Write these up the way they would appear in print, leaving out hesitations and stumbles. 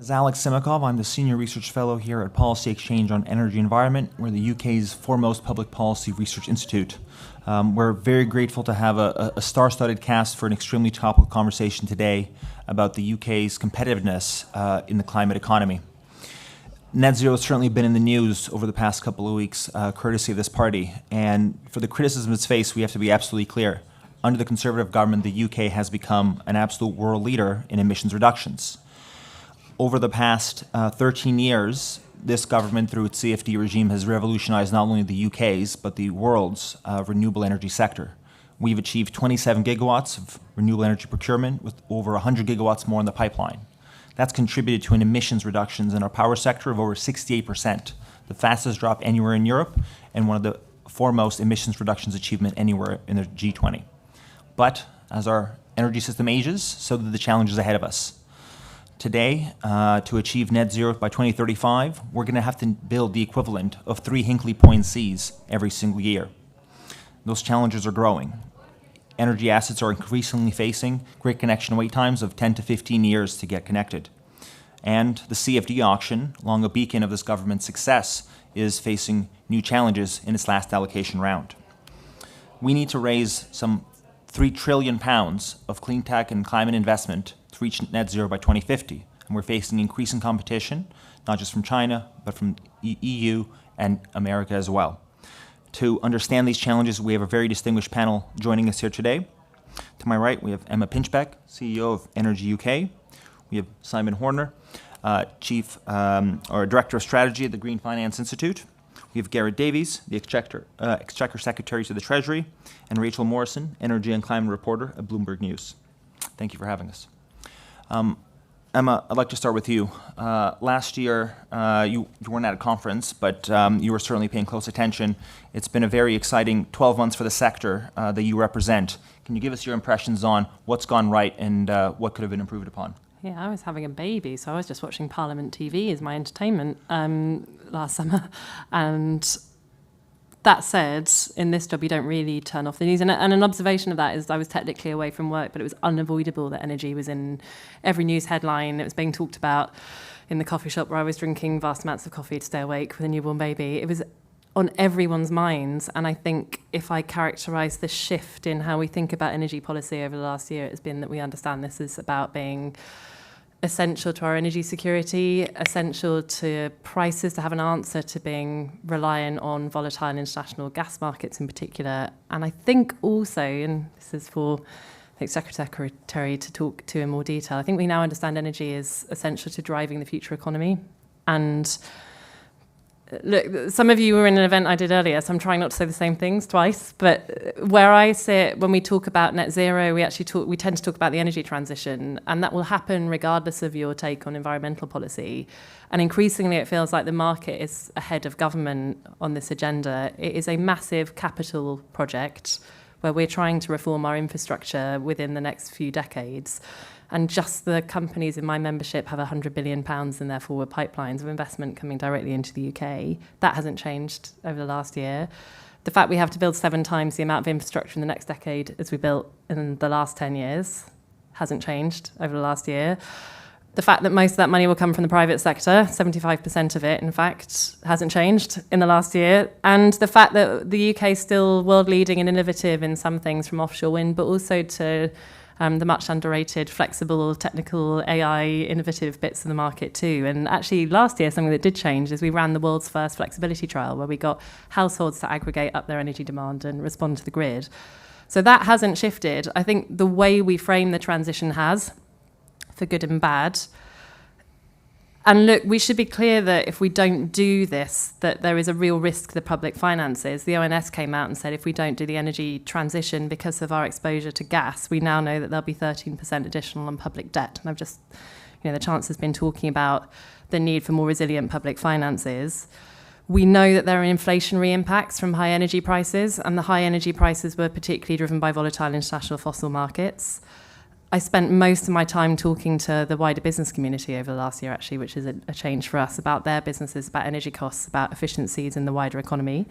As Alex Simikov, I'm the Senior Research Fellow here at Policy Exchange on Energy Environment. We're the UK's foremost public policy research institute. We're very grateful to have a star-studded cast for an extremely topical conversation today about the UK's competitiveness in the climate economy. Net zero has certainly been in the news over the past couple of weeks, courtesy of this party. And for the criticism it's faced, we have to be absolutely clear. Under the Conservative government, the UK has become an absolute world leader in emissions reductions. Over the past 13 years, this government, through its CFD regime, has revolutionized not only the UK's, but the world's renewable energy sector. We've achieved 27 gigawatts of renewable energy procurement, with over 100 gigawatts more in the pipeline. That's contributed to an emissions reductions in our power sector of over 68%, the fastest drop anywhere in Europe, and one of the foremost emissions reductions achievement anywhere in the G20. But as our energy system ages, so do the challenges ahead of us. Today, to achieve net zero by 2035, we're going to have to build the equivalent of 3 Hinkley Point Cs every single year. Those challenges are growing. Energy assets are increasingly facing grid connection wait times of 10 to 15 years to get connected. And the CFD auction, long a beacon of this government's success, is facing new challenges in its last allocation round. We need to raise some £3 trillion of clean tech and climate investment to reach net zero by 2050. And we're facing increasing competition, not just from China, but from EU and America as well. To understand these challenges, we have a very distinguished panel joining us here today. To my right, we have Emma Pinchbeck, CEO of Energy UK. We have Simon Horner, Director of Strategy at the Green Finance Institute. We have Garrett Davies, the Exchequer Secretary to the Treasury, and Rachel Morrison, Energy and Climate Reporter at Bloomberg News. Thank you for having us. Emma, I'd like to start with you. Last year, you weren't at a conference, but you were certainly paying close attention. It's been a very exciting 12 months for the sector that you represent. Can you give us your impressions on what's gone right and what could have been improved upon? Yeah, I was having a baby, so I was just watching Parliament TV as my entertainment last summer. And that said, in this job, you don't really turn off the news. And an observation of that is I was technically away from work, but it was unavoidable that energy was in every news headline. It was being talked about in the coffee shop where I was drinking vast amounts of coffee to stay awake with a newborn baby. It was on everyone's minds. And I think if I characterise the shift in how we think about energy policy over the last year, it's been that we understand this is about being essential to our energy security, essential to prices to have an answer to being reliant on volatile international gas markets in particular. And I think also, and this is for the Secretary to talk to in more detail, I think we now understand energy is essential to driving the future economy. And look, some of you were in an event I did earlier, so I'm trying not to say the same things twice. But where I sit, when we talk about net zero, we tend to talk about the energy transition, and that will happen regardless of your take on environmental policy. And increasingly, it feels like the market is ahead of government on this agenda. It is a massive capital project where we're trying to reform our infrastructure within the next few decades. And just the companies in my membership have £100 billion in their forward pipelines of investment coming directly into the UK. That hasn't changed over the last year. The fact we have to build 7 times the amount of infrastructure in the next decade as we built in the last 10 years hasn't changed over the last year. The fact that most of that money will come from the private sector, 75% of it, in fact, hasn't changed in the last year. And the fact that the UK is still world leading and innovative in some things, from offshore wind, but also to the much underrated, flexible, technical AI innovative bits of the market too. And actually last year, something that did change is we ran the world's first flexibility trial where we got households to aggregate up their energy demand and respond to the grid. So that hasn't shifted. I think the way we frame the transition has, for good and bad. And look, we should be clear that if we don't do this, that there is a real risk to the public finances. The ONS came out and said if we don't do the energy transition because of our exposure to gas, we now know that there'll be 13% additional on public debt. And I've just, the Chancellor's been talking about the need for more resilient public finances. We know that there are inflationary impacts from high energy prices, and the high energy prices were particularly driven by volatile international fossil markets. I spent most of my time talking to the wider business community over the last year, actually, which is a change for us, about their businesses, about energy costs, about efficiencies in the wider economy.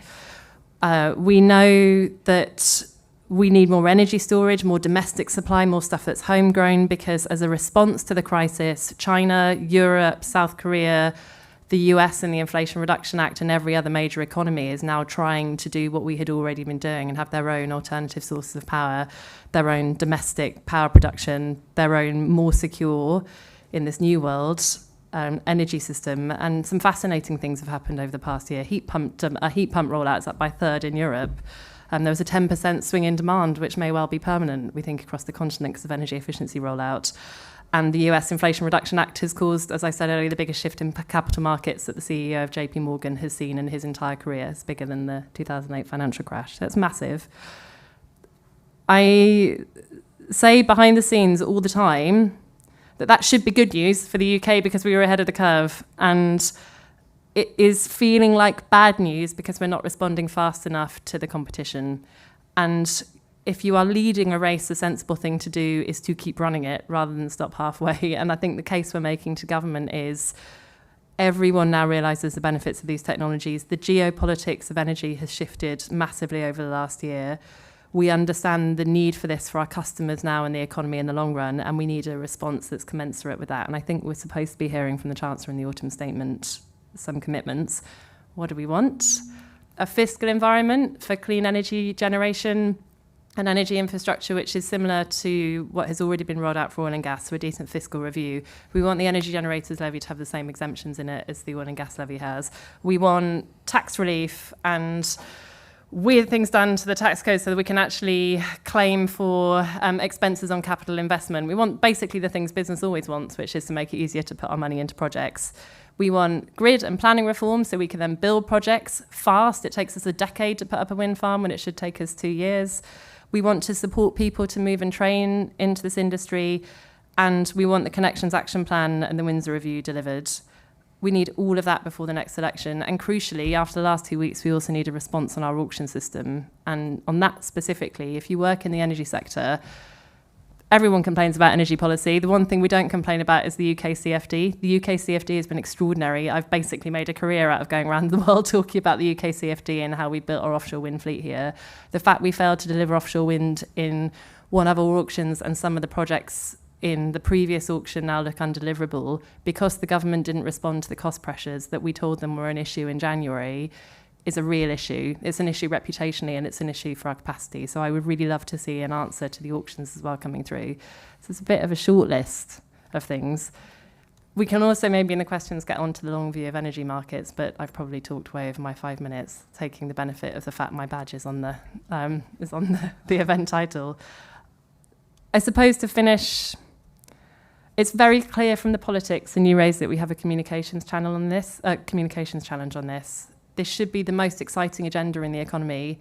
We know that We need more energy storage, more domestic supply, more stuff that's homegrown, because as a response to the crisis, China, Europe, South Korea, the US and the Inflation Reduction Act and every other major economy is now trying to do what we had already been doing and have their own alternative sources of power, their own domestic power production, their own more secure, in this new world, energy system. And some fascinating things have happened over the past year. A heat pump rollout is up by a third in Europe. There was a 10% swing in demand, which may well be permanent, we think, across the continent because of energy efficiency rollout. And the US Inflation Reduction Act has caused, as I said earlier, the biggest shift in capital markets that the CEO of JP Morgan has seen in his entire career. It's bigger than the 2008 financial crash. So it's massive. I say behind the scenes all the time that should be good news for the UK because we were ahead of the curve. And it is feeling like bad news because we're not responding fast enough to the competition. And if you are leading a race, the sensible thing to do is to keep running it rather than stop halfway. And I think the case we're making to government is everyone now realises the benefits of these technologies. The geopolitics of energy has shifted massively over the last year. We understand the need for this for our customers now and the economy in the long run, and we need a response that's commensurate with that. And I think we're supposed to be hearing from the Chancellor in the autumn statement some commitments. What do we want? A fiscal environment for clean energy generation and energy infrastructure, which is similar to what has already been rolled out for oil and gas, so a decent fiscal review. We want the energy generators levy to have the same exemptions in it as the oil and gas levy has. We want tax relief and weird things done to the tax code so that we can actually claim for expenses on capital investment. We want basically the things business always wants, which is to make it easier to put our money into projects. We want grid and planning reform so we can then build projects fast. It takes us a decade to put up a wind farm when it should take us 2 years. We want to support people to move and train into this industry. And we want the Connections Action Plan and the Windsor Review delivered. We need all of that before the next election. And crucially, after the last 2 weeks, we also need a response on our auction system. And on that specifically, if you work in the energy sector, everyone complains about energy policy. The one thing we don't complain about is the UK CFD. The UK CFD has been extraordinary. I've basically made a career out of going around the world talking about the UK CFD and how we built our offshore wind fleet here. The fact we failed to deliver offshore wind in one of our auctions and some of the projects in the previous auction now look undeliverable because the government didn't respond to the cost pressures that we told them were an issue in January is a real issue. It's an issue reputationally and it's an issue for our capacity. So I would really love to see an answer to the auctions as well coming through. So it's a bit of a short list of things. We can also maybe in the questions get on to the long view of energy markets, but I've probably talked way over my 5 minutes, taking the benefit of the fact my badge is on the event title. I suppose to finish, it's very clear from the politics, and you raised that we have a communications challenge on this. This should be the most exciting agenda in the economy.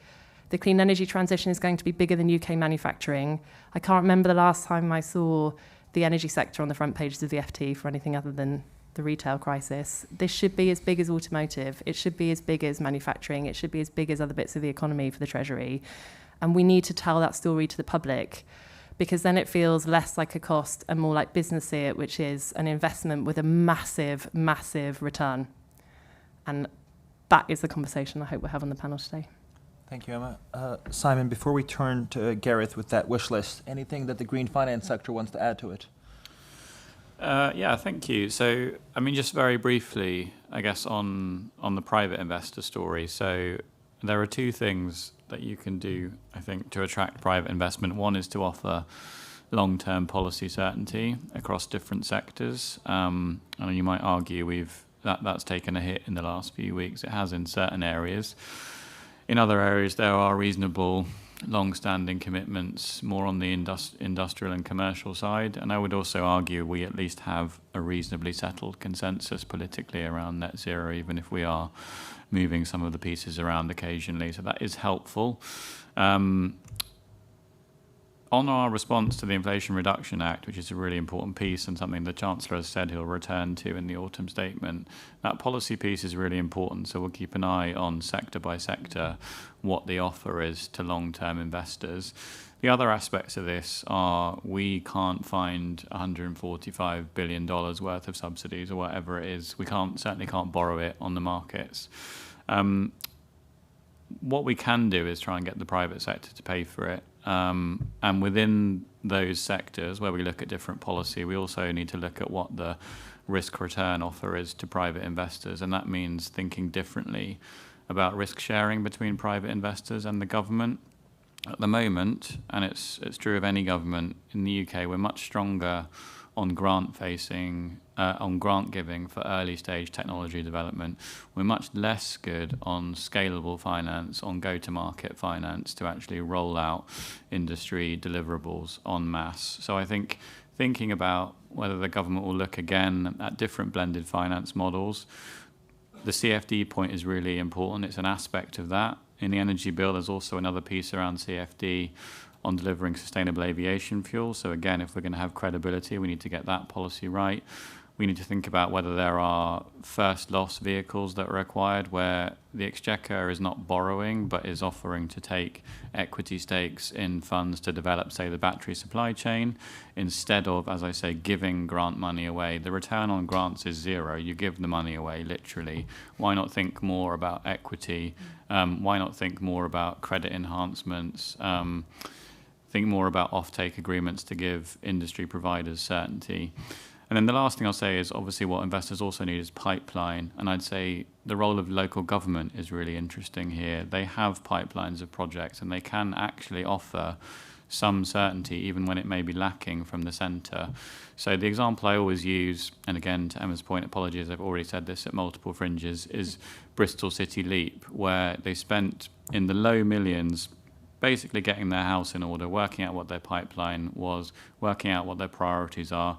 The clean energy transition is going to be bigger than UK manufacturing. I can't remember the last time I saw the energy sector on the front pages of the FT for anything other than the retail crisis. This should be as big as automotive. It should be as big as manufacturing. It should be as big as other bits of the economy for the Treasury. And we need to tell that story to the public, because then it feels less like a cost and more like business see it, which is an investment with a massive, massive return. And that is the conversation I hope we'll have on the panel today. Thank you, Emma. Simon, before we turn to Gareth with that wish list, anything that the green finance sector wants to add to it? Yeah, thank you. So, I mean, just very briefly, I guess, on the private investor story. So there are two things that you can do, I think, to attract private investment. One is to offer long-term policy certainty across different sectors. And you might argue that's taken a hit in the last few weeks. It has in certain areas. In other areas, there are reasonable, long-standing commitments more on the industrial and commercial side. And I would also argue we at least have a reasonably settled consensus politically around net zero, even if we are moving some of the pieces around occasionally. So that is helpful. On our response to the Inflation Reduction Act, which is a really important piece and something the Chancellor has said he'll return to in the autumn statement, that policy piece is really important. So we'll keep an eye on sector by sector what the offer is to long-term investors. The other aspects of this are we can't find $145 billion worth of subsidies or whatever it is. We certainly can't borrow it on the markets. what we can do is try and get the private sector to pay for it. And within those sectors where we look at different policy, we also need to look at what the risk return offer is to private investors. And that means thinking differently about risk sharing between private investors and the government. At the moment, and it's true of any government in the UK, we're much stronger on grant giving for early stage technology development. We're much less good on scalable finance, on go-to-market finance to actually roll out industry deliverables en masse. So I think thinking about whether the government will look again at different blended finance models, the CFD point is really important. It's an aspect of that. In the energy bill, there's also another piece around CFD on delivering sustainable aviation fuel. So again, if we're going to have credibility, we need to get that policy right. We need to think about whether there are first loss vehicles that are required where the Exchequer is not borrowing but is offering to take equity stakes in funds to develop, say, the battery supply chain, instead of, as I say, giving grant money away. The return on grants is zero. You give the money away, literally. Why not think more about equity? Why not think more about credit enhancements? Think more about offtake agreements to give industry providers certainty. And then the last thing I'll say is obviously what investors also need is pipeline. And I'd say the role of local government is really interesting here. They have pipelines of projects and they can actually offer some certainty even when it may be lacking from the centre. So the example I always use, and again to Emma's point, apologies, I've already said this at multiple fringes, is Bristol City Leap, where they spent in the low millions basically getting their house in order, working out what their pipeline was, working out what their priorities are.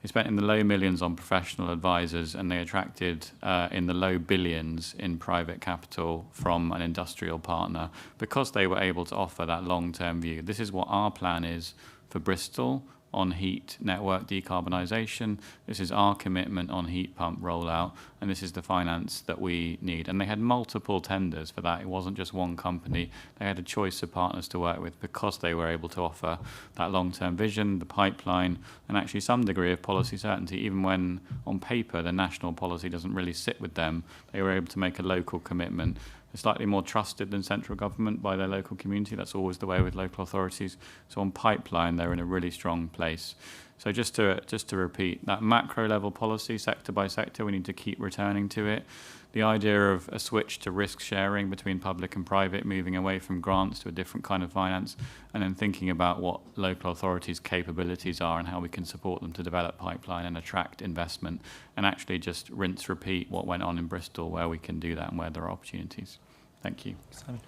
They spent in the low millions on professional advisors, and they attracted in the low billions in private capital from an industrial partner because they were able to offer that long-term view. This is what our plan is for Bristol on heat network decarbonisation. This is our commitment on heat pump rollout, and this is the finance that we need. And they had multiple tenders for that. It wasn't just one company. They had a choice of partners to work with because they were able to offer that long-term vision, the pipeline, and actually some degree of policy certainty, even when on paper the national policy doesn't really sit with them. They were able to make a local commitment. They're slightly more trusted than central government by their local community. That's always the way with local authorities. So on pipeline, they're in a really strong place. So just to repeat, that macro level policy, sector by sector, we need to keep returning to it. The idea of a switch to risk sharing between public and private, moving away from grants to a different kind of finance, and then thinking about what local authorities' capabilities are and how we can support them to develop pipeline and attract investment, and actually just rinse, repeat what went on in Bristol where we can do that and where there are opportunities. Thank you. Simon.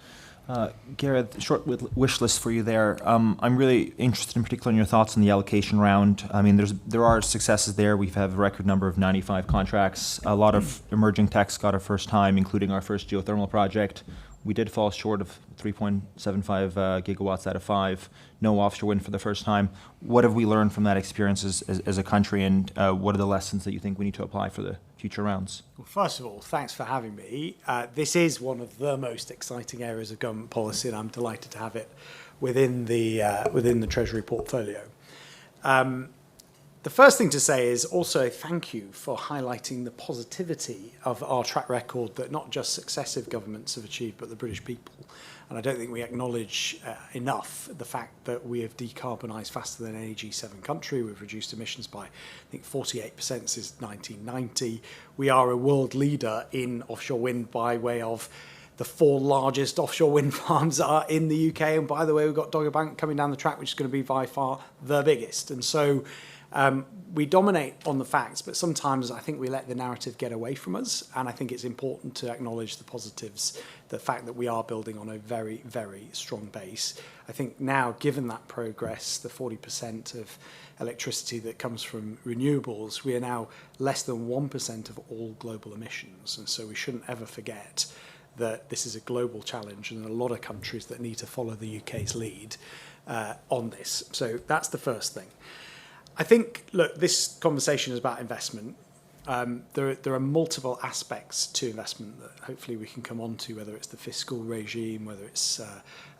Gareth, short wish list for you there. I'm really interested in particular in your thoughts on the allocation round. I mean, there are successes there. We've had a record number of 95 contracts. A lot of emerging techs got our first time, including our first geothermal project. We did fall short of 3.75 gigawatts out of 5. No offshore wind for the first time. What have we learned from that experience as a country, and what are the lessons that you think we need to apply for the future rounds? Well, first of all, thanks for having me. This is one of the most exciting areas of government policy, and I'm delighted to have it within the Treasury portfolio. The first thing to say is also thank you for highlighting the positivity of our track record that not just successive governments have achieved, but the British people. And I don't think we acknowledge enough the fact that we have decarbonised faster than any G7 country. We've reduced emissions by, I think, 48% since 1990. We are a world leader in offshore wind by way of the 4 largest offshore wind farms are in the UK. And by the way, we've got Dogger Bank coming down the track, which is going to be by far the biggest. And so we dominate on the facts, but sometimes I think we let the narrative get away from us. And I think it's important to acknowledge the positives, the fact that we are building on a very, very strong base. I think now, given that progress, the 40% of electricity that comes from renewables, we are now less than 1% of all global emissions. And so we shouldn't ever forget that this is a global challenge and a lot of countries that need to follow the UK's lead on this. So that's the first thing. I think, look, this conversation is about investment. There are multiple aspects to investment that hopefully we can come on to, whether it's the fiscal regime, whether it's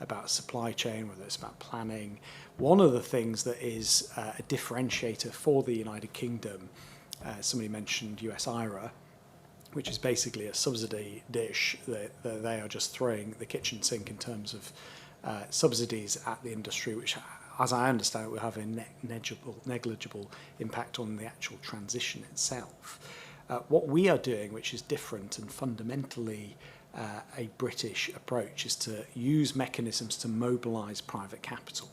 about supply chain, whether it's about planning. One of the things that is a differentiator for the United Kingdom, somebody mentioned US IRA, which is basically a subsidy dish that they are just throwing the kitchen sink in terms of subsidies at the industry, which, as I understand it, will have a negligible impact on the actual transition itself. What we are doing, which is different and fundamentally a British approach, is to use mechanisms to mobilise private capital.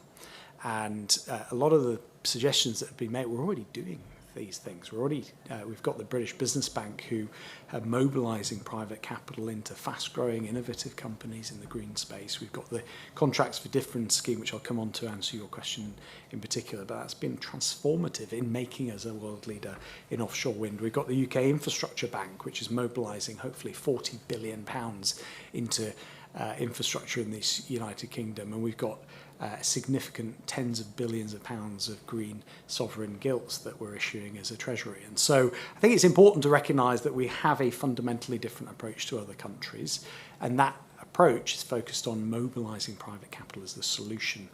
And a lot of the suggestions that have been made, we're already doing these things. We've got the British Business Bank who are mobilising private capital into fast-growing, innovative companies in the green space. We've got the Contracts for Difference scheme, which I'll come on to answer your question in particular, but that's been transformative in making us a world leader in offshore wind. We've got the UK Infrastructure Bank, which is mobilising hopefully £40 billion into infrastructure in the United Kingdom, and we've got significant tens of billions of pounds of green sovereign gilts that we're issuing as a treasury. And so I think it's important to recognise that we have a fundamentally different approach to other countries, and that approach is focused on mobilising private capital as the solution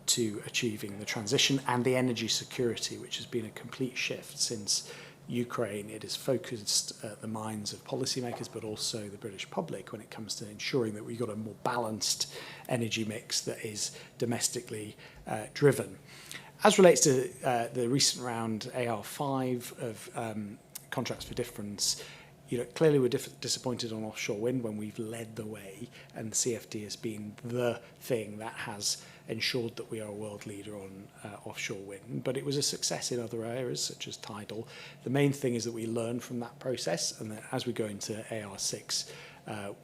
to achieving the transition and the energy security, which has been a complete shift since Ukraine. It has focused the minds of policymakers, but also the British public when it comes to ensuring that we've got a more balanced energy mix that is domestically driven. As relates to the recent round AR5 of Contracts for Difference, clearly we're disappointed on offshore wind when we've led the way, and the CFD has been the thing that has ensured that we are a world leader on offshore wind. But it was a success in other areas, such as tidal. The main thing is that we learn from that process, and that as we go into AR6,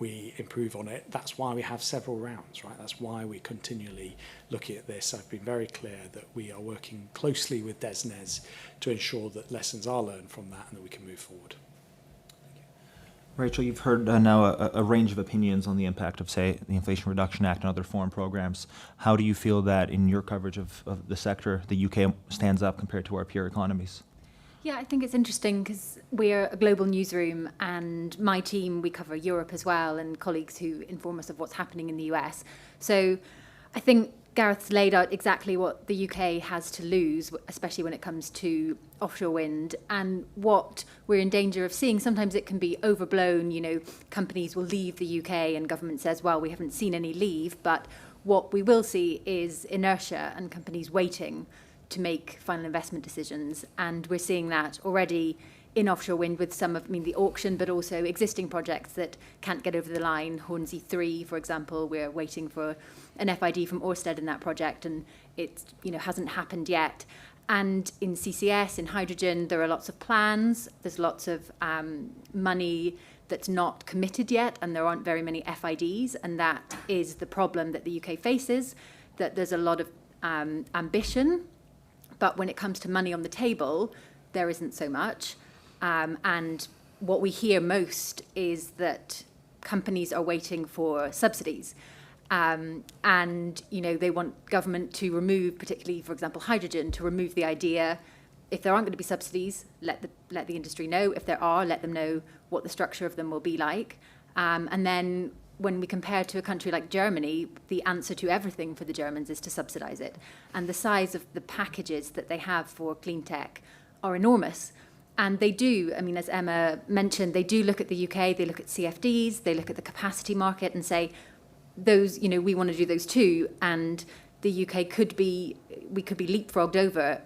we improve on it. That's why we have several rounds, right? That's why we're continually looking at this. I've been very clear that we are working closely with DESNZ to ensure that lessons are learned from that and that we can move forward. Rachel, you've heard now a range of opinions on the impact of, say, the Inflation Reduction Act and other foreign programs. How do you feel that in your coverage of the sector, the UK stands up compared to our peer economies? Yeah, I think it's interesting because we're a global newsroom, and my team, we cover Europe as well, and colleagues who inform us of what's happening in the US. So I think Gareth's laid out exactly what the UK has to lose, especially when it comes to offshore wind, and what we're in danger of seeing. Sometimes it can be overblown, companies will leave the UK and government says, well, we haven't seen any leave, but what we will see is inertia and companies waiting to make final investment decisions. And we're seeing that already in offshore wind with some of, the auction, but also existing projects that can't get over the line. Hornsea 3, for example, we're waiting for an FID from Ørsted in that project, and it hasn't happened yet. And in CCS, in hydrogen, there are lots of plans. There's lots of money that's not committed yet, and there aren't very many FIDs, and that is the problem that the UK faces, that there's a lot of ambition, but when it comes to money on the table, there isn't so much. And what we hear most is that companies are waiting for subsidies. And, they want government to remove, particularly, for example, hydrogen, to remove the idea, if there aren't going to be subsidies, let the industry know. If there are, let them know what the structure of them will be like. And then when we compare to a country like Germany, the answer to everything for the Germans is to subsidize it. And the size of the packages that they have for clean tech are enormous. And they do, as Emma mentioned, they do look at the UK, they look at CFDs, they look at the capacity market and say, those, we want to do those too. And the UK we could be leapfrogged over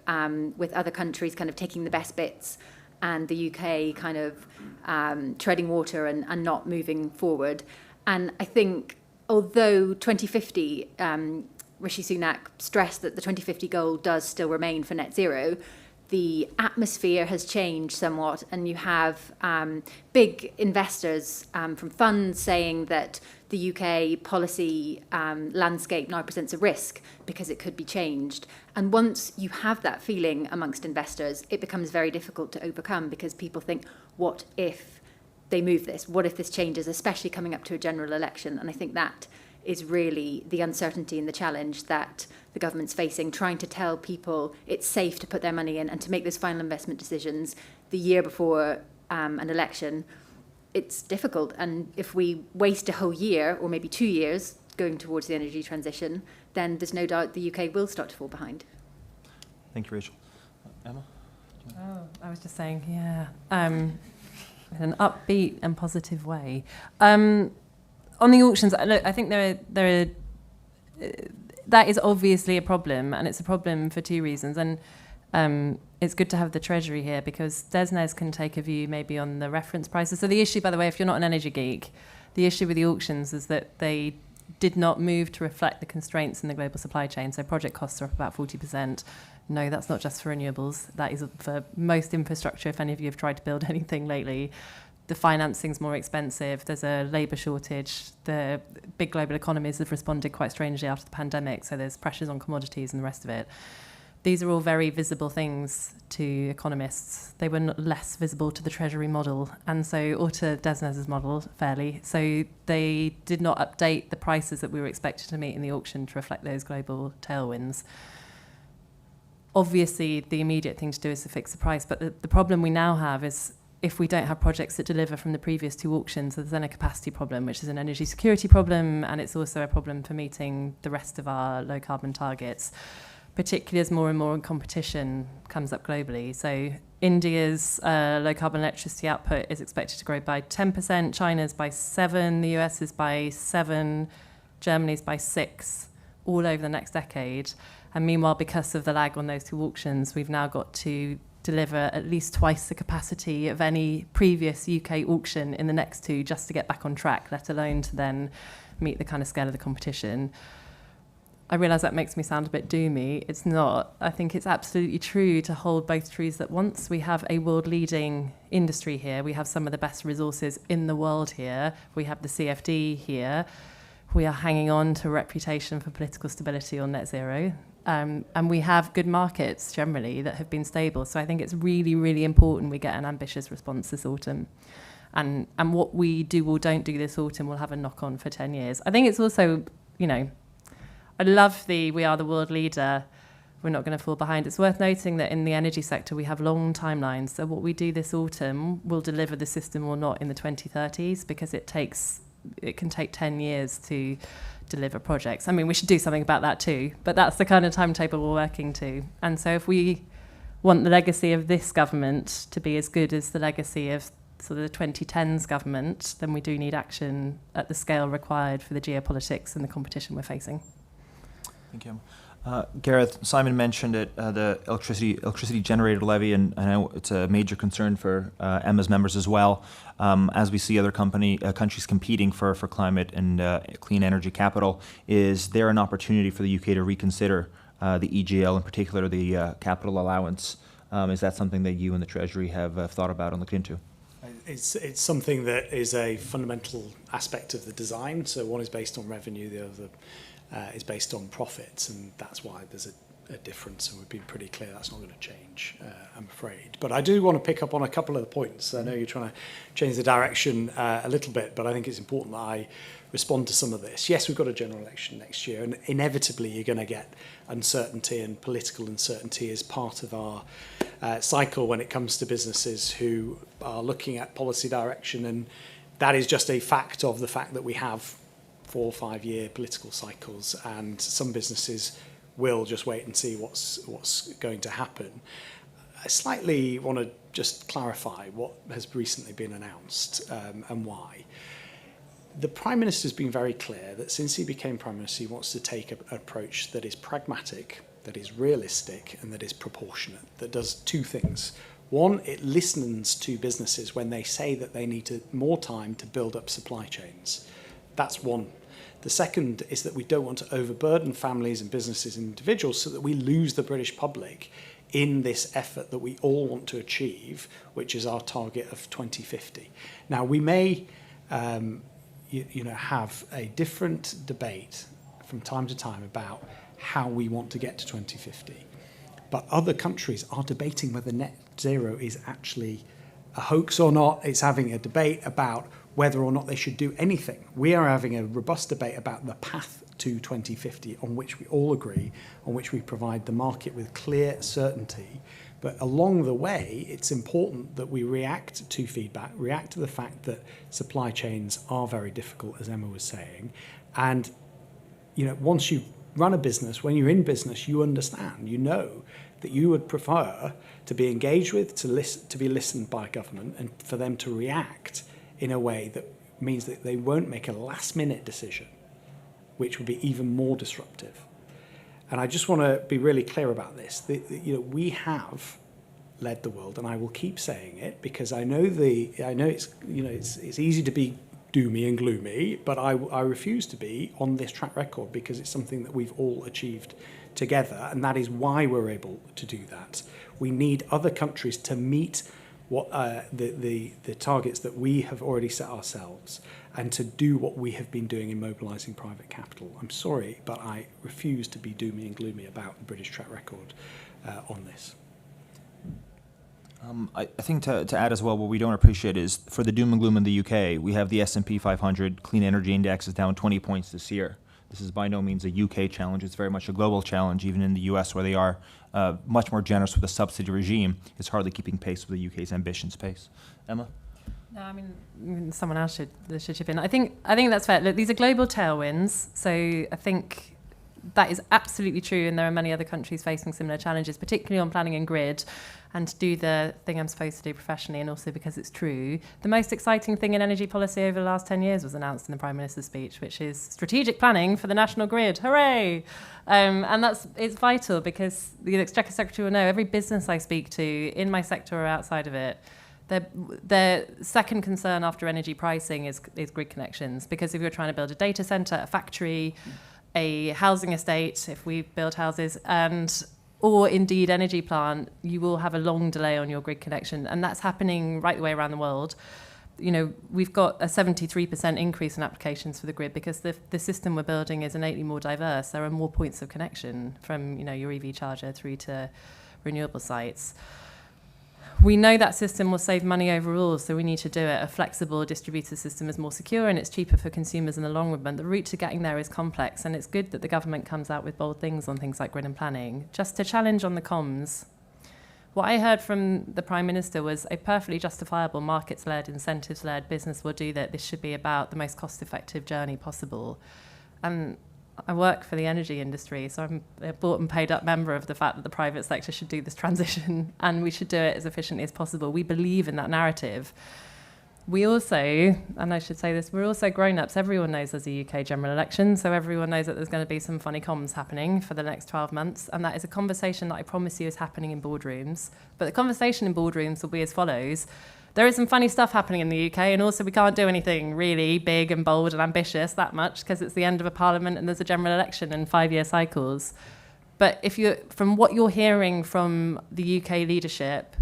with other countries kind of taking the best bits and the UK kind of treading water and not moving forward. And I think, although 2050, Rishi Sunak stressed that the 2050 goal does still remain for net zero, the atmosphere has changed somewhat, and you have big investors from funds saying that the UK policy landscape now presents a risk because it could be changed. And once you have that feeling amongst investors, it becomes very difficult to overcome, because people think, what if they move this? What if this changes, especially coming up to a general election? And I think that is really the uncertainty and the challenge that the government's facing, trying to tell people it's safe to put their money in and to make those final investment decisions the year before an election. It's difficult, and if we waste a whole year or maybe 2 years going towards the energy transition, then there's no doubt the UK will start to fall behind. Thank you, Rachel. Emma? Oh, I was just saying, yeah. in an upbeat and positive way. On the auctions, look, I think that is obviously a problem, and it's a problem for two reasons. And it's good to have the Treasury here because DESNZ can take a view maybe on the reference prices. So the issue, by the way, if you're not an energy geek, the issue with the auctions is that they did not move to reflect the constraints in the global supply chain. So project costs are up about 40%. No, that's not just for renewables. That is for most infrastructure. If any of you have tried to build anything lately, the financing's more expensive. There's a labour shortage. The big global economies have responded quite strangely after the pandemic. So there's pressures on commodities and the rest of it. These are all very visible things to economists. They were not less visible to the Treasury model, and so, or to DESNZ's model, fairly. So they did not update the prices that we were expected to meet in the auction to reflect those global tailwinds. Obviously, the immediate thing to do is to fix the price, but the problem we now have is if we don't have projects that deliver from the previous two auctions, there's then a capacity problem, which is an energy security problem, and it's also a problem for meeting the rest of our low-carbon targets, particularly as more and more competition comes up globally. So India's low-carbon electricity output is expected to grow by 10%, China's by 7%, the US is by 7%, Germany's by 6%, all over the next decade. And meanwhile, because of the lag on those two auctions, we've now got to deliver at least twice the capacity of any previous UK auction in the next two just to get back on track, let alone to then meet the kind of scale of the competition. I realise that makes me sound a bit doomy. It's not. I think it's absolutely true to hold both truths at once. We have a world-leading industry here. We have some of the best resources in the world here. We have the CFD here. We are hanging on to a reputation for political stability on net zero. And we have good markets generally that have been stable. So I think it's really, really important we get an ambitious response this autumn. And what we do or don't do this autumn will have a knock-on for 10 years. I think it's also, I love we are the world leader, we're not going to fall behind. It's worth noting that in the energy sector, we have long timelines. So what we do this autumn will deliver the system or not in the 2030s because it can take 10 years to deliver projects. I mean, we should do something about that too, but that's the kind of timetable we're working to. And so if we want the legacy of this government to be as good as the legacy of sort of the 2010s government, then we do need action at the scale required for the geopolitics and the competition we're facing. Thank you. Gareth, Simon mentioned it, the electricity generator levy, and I know it's a major concern for Emma's members as well. As we see other countries competing for climate and clean energy capital, is there an opportunity for the UK to reconsider the EGL, in particular the capital allowance? Is that something that you and the Treasury have thought about and looked into? It's something that is a fundamental aspect of the design. So one is based on revenue, the other is based on profits, and that's why there's a difference, and we've been pretty clear that's not going to change, I'm afraid. But I do want to pick up on a couple of the points. I know you're trying to change the direction a little bit, but I think it's important that I respond to some of this. Yes, we've got a general election next year, and inevitably you're going to get uncertainty and political uncertainty as part of our cycle when it comes to businesses who are looking at policy direction, and that is just a fact of the fact that we have 4 or 5 year political cycles, and some businesses will just wait and see what's going to happen. I slightly want to just clarify what has recently been announced and why. The Prime Minister's been very clear that since he became Prime Minister, he wants to take an approach that is pragmatic, that is realistic, and that is proportionate, that does two things. One, it listens to businesses when they say that they need more time to build up supply chains. That's one. The second is that we don't want to overburden families and businesses and individuals so that we lose the British public in this effort that we all want to achieve, which is our target of 2050. Now, we may have a different debate from time to time about how we want to get to 2050. But other countries are debating whether net zero is actually a hoax or not. It's having a debate about whether or not they should do anything. We are having a robust debate about the path to 2050 on which we all agree, on which we provide the market with clear certainty. But along the way, it's important that we react to feedback, react to the fact that supply chains are very difficult, as Emma was saying. And once you run a business, when you're in business, you understand, that you would prefer to be engaged with, to be listened by government, and for them to react in a way that means that they won't make a last-minute decision, which would be even more disruptive. And I just want to be really clear about this. We have led the world, and I will keep saying it because I know it's easy to be doomy and gloomy, but I refuse to be on this track record because it's something that we've all achieved together, and that is why we're able to do that. We need other countries to meet what the targets that we have already set ourselves, and to do what we have been doing in mobilising private capital. I'm sorry, but I refuse to be doomy and gloomy about the British track record on this. I think to add as well, what we don't appreciate is for the doom and gloom in the UK, we have the S&P 500 Clean Energy Index is down 20 points this year. This is by no means a UK challenge. It's very much a global challenge, even in the US, where they are much more generous with the subsidy regime. It's hardly keeping pace with the UK's ambitions pace. Emma? No, I mean, someone else should chip in. I think that's fair. Look, these are global tailwinds, so I think that is absolutely true, and there are many other countries facing similar challenges, particularly on planning and grid, and to do the thing I'm supposed to do professionally, and also because it's true. The most exciting thing in energy policy over the last 10 years was announced in the Prime Minister's speech, which is strategic planning for the national grid. Hooray! And it's vital because the Exchequer Secretary will know every business I speak to in my sector or outside of it, their second concern after energy pricing is grid connections. Because if you're trying to build a data centre, a factory, a housing estate, if we build houses, or indeed energy plant, you will have a long delay on your grid connection. And that's happening right the way around the world. We've got a 73% increase in applications for the grid because the system we're building is innately more diverse. There are more points of connection from your EV charger through to renewable sites. We know that system will save money overall, so we need to do it. A flexible distributed system is more secure and it's cheaper for consumers in the long run, but the route to getting there is complex, and it's good that the government comes out with bold things on things like grid and planning. Just to challenge on the comms, what I heard from the Prime Minister was a perfectly justifiable markets-led, incentives-led business will do that. This should be about the most cost-effective journey possible. And I work for the energy industry, so I'm a bought and paid up member of the fact that the private sector should do this transition and we should do it as efficiently as possible. We believe in that narrative. We also, and I should say this, we're also grown-ups. Everyone knows there's a UK general election, so everyone knows that there's going to be some funny comms happening for the next 12 months, and that is a conversation that I promise you is happening in boardrooms. But the conversation in boardrooms will be as follows. There is some funny stuff happening in the UK, and also we can't do anything really big and bold and ambitious that much because it's the end of a parliament and there's a general election in 5-year cycles. But from what you're hearing from the UK leadership,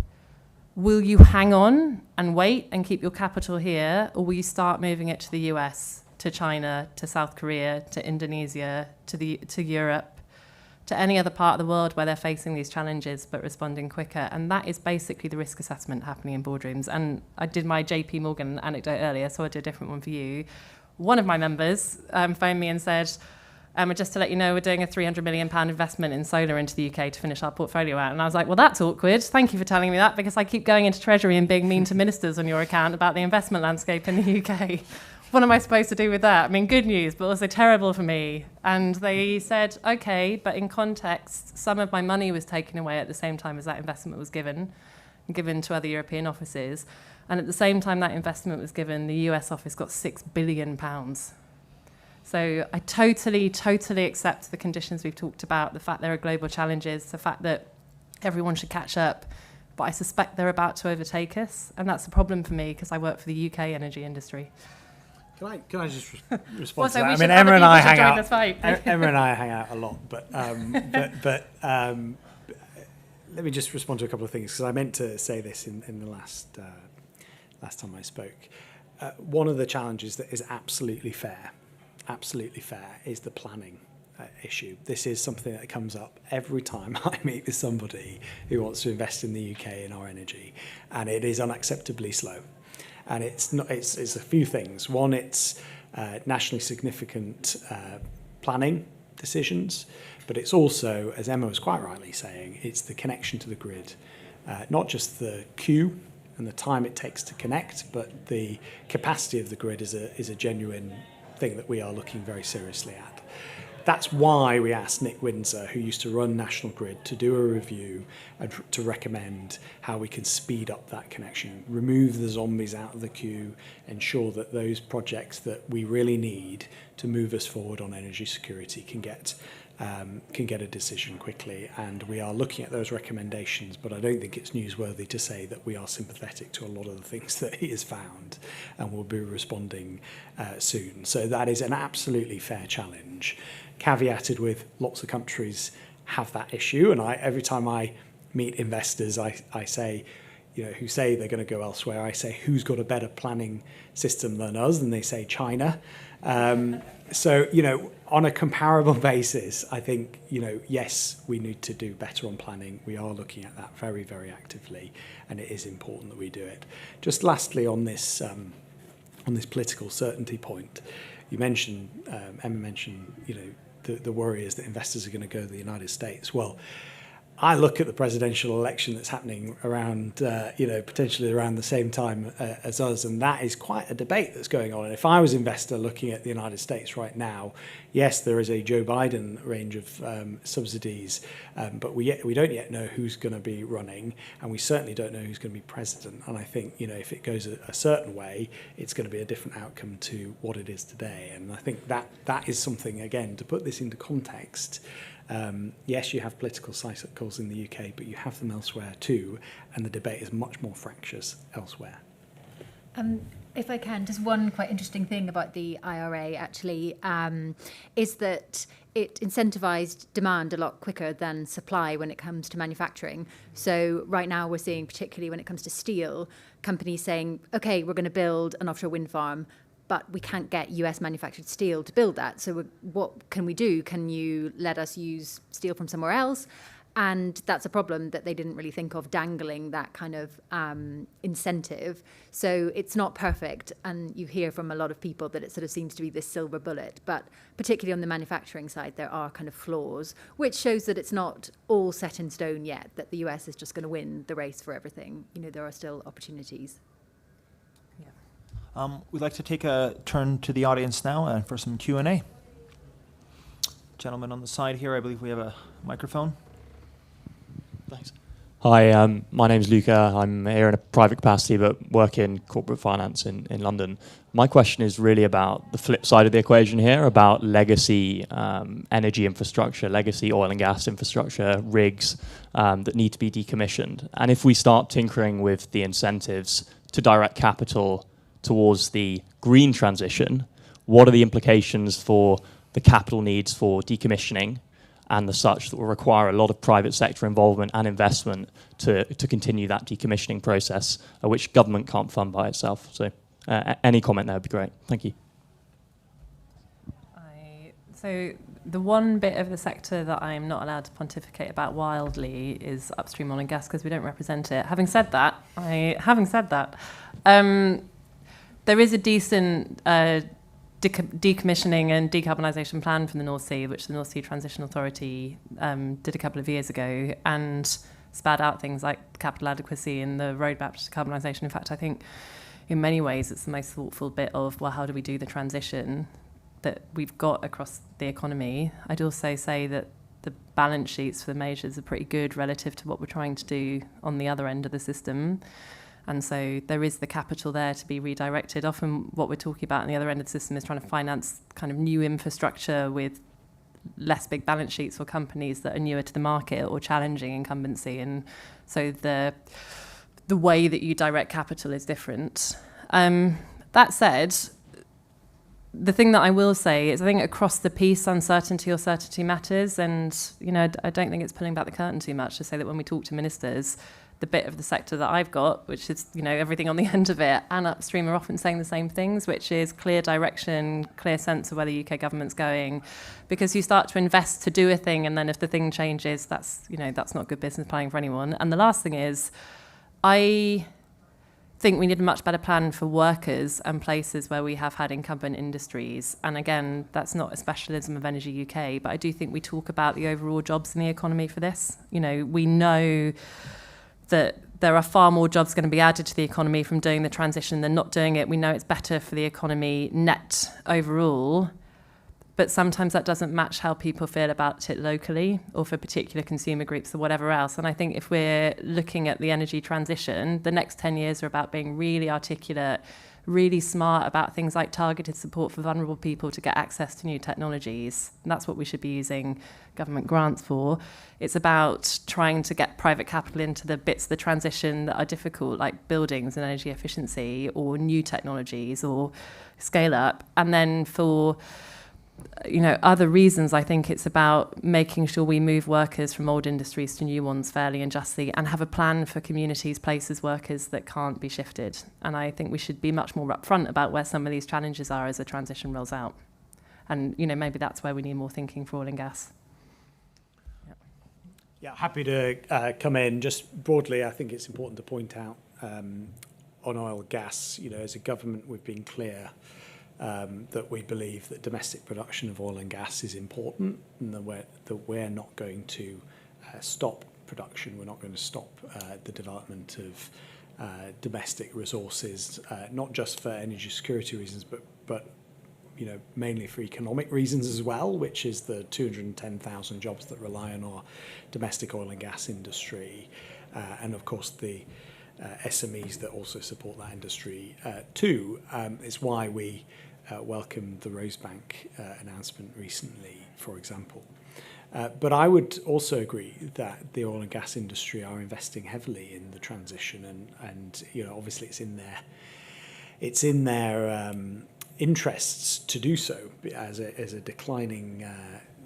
will you hang on and wait and keep your capital here, or will you start moving it to the US, to China, to South Korea, to Indonesia, to Europe, to any other part of the world where they're facing these challenges but responding quicker? And that is basically the risk assessment happening in boardrooms. And I did my JP Morgan anecdote earlier, so I'll do a different one for you. One of my members phoned me and said, just to let you know, we're doing a £300 million investment in solar into the UK to finish our portfolio out. And I was like, well, that's awkward. Thank you for telling me that, because I keep going into Treasury and being mean to ministers on your account about the investment landscape in the UK. What am I supposed to do with that? I mean, good news, but also terrible for me. And they said, okay, but in context, some of my money was taken away at the same time as that investment was given to other European offices. And at the same time that investment was given, the US office got £6 billion. So I totally accept the conditions we've talked about, the fact there are global challenges, the fact that everyone should catch up. But I suspect they're about to overtake us. And that's a problem for me because I work for the UK energy industry. Can I just respond to that? I mean, Emma and I hang out. Emma and I hang out a lot, but let me just respond to a couple of things because I meant to say this in the last time I spoke. One of the challenges that is absolutely fair, is the planning issue. This is something that comes up every time I meet with somebody who wants to invest in the UK in our energy, and it is unacceptably slow. And it's a few things. One, it's nationally significant planning decisions, but it's also, as Emma was quite rightly saying, it's the connection to the grid, not just the queue and the time it takes to connect, but the capacity of the grid is a genuine thing that we are looking very seriously at. That's why we asked Nick Windsor, who used to run National Grid, to do a review and to recommend how we can speed up that connection, remove the zombies out of the queue, ensure that those projects that we really need to move us forward on energy security can get a decision quickly. And we are looking at those recommendations, but I don't think it's newsworthy to say that we are sympathetic to a lot of the things that he has found, and we'll be responding soon. So that is an absolutely fair challenge, caveated with lots of countries have that issue. And every time I meet investors, I say, who say they're going to go elsewhere, I say, who's got a better planning system than us? And they say China. So, on a comparable basis, I think, yes, we need to do better on planning. We are looking at that very, very actively, and it is important that we do it. Just lastly, on this political certainty point, you mentioned, Emma mentioned, the worry is that investors are going to go to the United States. Well, I look at the presidential election that's happening around, potentially around the same time as us, and that is quite a debate that's going on. And if I was an investor looking at the United States right now, yes, there is a Joe Biden range of subsidies, but we don't yet know who's going to be running, and we certainly don't know who's going to be president. And I think, if it goes a certain way, it's going to be a different outcome to what it is today. And I think that is something, again, to put this into context. Yes, you have political cycles in the UK, but you have them elsewhere too, and the debate is much more fractious elsewhere. If I can, just one quite interesting thing about the IRA actually is that it incentivized demand a lot quicker than supply when it comes to manufacturing. So right now we're seeing, particularly when it comes to steel, companies saying, okay, we're going to build an offshore wind farm, but we can't get US manufactured steel to build that. So what can we do? Can you let us use steel from somewhere else? And that's a problem that they didn't really think of, dangling that kind of incentive. So it's not perfect. And you hear from a lot of people that it sort of seems to be this silver bullet. But particularly on the manufacturing side, there are kind of flaws, which shows that it's not all set in stone yet, that the US is just going to win the race for everything. There are still opportunities. We'd like to take a turn to the audience now for some Q&A. Gentleman on the side here, I believe we have a microphone. Thanks. Hi, my name's Luca. I'm here in a private capacity, but work in corporate finance in London. My question is really about the flip side of the equation here, about legacy energy infrastructure, legacy oil and gas infrastructure, rigs that need to be decommissioned. And if we start tinkering with the incentives to direct capital towards the green transition, what are the implications for the capital needs for decommissioning and the such that will require a lot of private sector involvement and investment to continue that decommissioning process, which government can't fund by itself? So any comment there would be great. Thank you. So the one bit of the sector that I'm not allowed to pontificate about wildly is upstream oil and gas, because we don't represent it. Having said that, there is a decent decommissioning and decarbonisation plan from the North Sea, which the North Sea Transition Authority did a couple of years ago, and spat out things like capital adequacy and the roadmap to decarbonisation. In fact, I think in many ways it's the most thoughtful bit of, well, how do we do the transition that we've got across the economy. I'd also say that the balance sheets for the majors are pretty good relative to what we're trying to do on the other end of the system. And so there is the capital there to be redirected. Often what we're talking about on the other end of the system is trying to finance kind of new infrastructure with less big balance sheets for companies that are newer to the market or challenging incumbency. And so the way that you direct capital is different. That said, the thing that I will say is I think across the piece, uncertainty or certainty matters. And, I don't think it's pulling back the curtain too much to say that when we talk to ministers, the bit of the sector that I've got, which is, everything on the end of it, and upstream are often saying the same things, which is clear direction, clear sense of where the UK government's going. Because you start to invest to do a thing, and then if the thing changes, that's not good business planning for anyone. And the last thing is, I think we need a much better plan for workers and places where we have had incumbent industries. And again, that's not a specialism of Energy UK, but I do think we talk about the overall jobs in the economy for this. We know that there are far more jobs going to be added to the economy from doing the transition than not doing it. We know it's better for the economy net overall. but sometimes that doesn't match how people feel about it locally or for particular consumer groups or whatever else. And I think if we're looking at the energy transition, the next 10 years are about being really articulate, really smart about things like targeted support for vulnerable people to get access to new technologies. And that's what we should be using government grants for. It's about trying to get private capital into the bits of the transition that are difficult, like buildings and energy efficiency or new technologies or scale up. And then for other reasons, I think it's about making sure we move workers from old industries to new ones fairly and justly, and have a plan for communities, places, workers that can't be shifted. And I think we should be much more upfront about where some of these challenges are as the transition rolls out. And, maybe that's where we need more thinking for oil and gas. Yeah, happy to come in. Just broadly, I think it's important to point out on oil and gas, as a government, we've been clear that we believe that domestic production of oil and gas is important, and that we're not going to stop production. We're not going to stop the development of domestic resources, not just for energy security reasons, but mainly for economic reasons as well, which is the 210,000 jobs that rely on our domestic oil and gas industry, and of course the SMEs that also support that industry too. It's why we welcomed the Rosebank announcement recently, for example. But I would also agree that the oil and gas industry are investing heavily in the transition, and obviously it's in their interests to do so. As a declining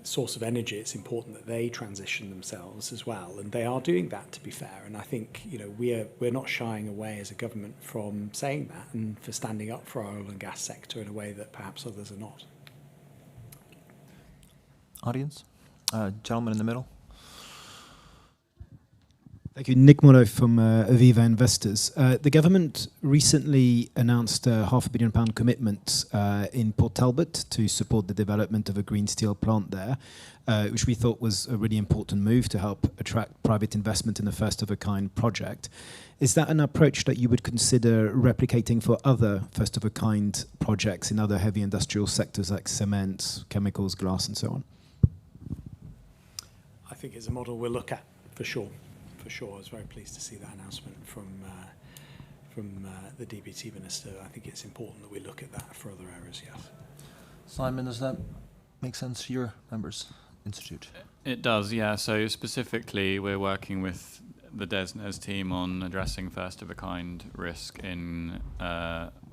source of energy, it's important that they transition themselves as well, and they are doing that, to be fair. And I think we're not shying away as a government from saying that and for standing up for our oil and gas sector in a way that perhaps others are not. Audience? Gentleman in the middle. Thank you. Nick Morrow from Aviva Investors. The government recently announced a £500 million commitment in Port Talbot to support the development of a green steel plant there, which we thought was a really important move to help attract private investment in a first-of-a-kind project. Is that an approach that you would consider replicating for other first-of-a-kind projects in other heavy industrial sectors like cement, chemicals, glass, and so on? I think it's a model we'll look at, for sure. For sure, I was very pleased to see that announcement from the DBT Minister. I think it's important that we look at that for other areas, yes. Simon, does that make sense to your members' institute? It does, yeah. So specifically, we're working with the DESNZ team on addressing first-of-a-kind risk in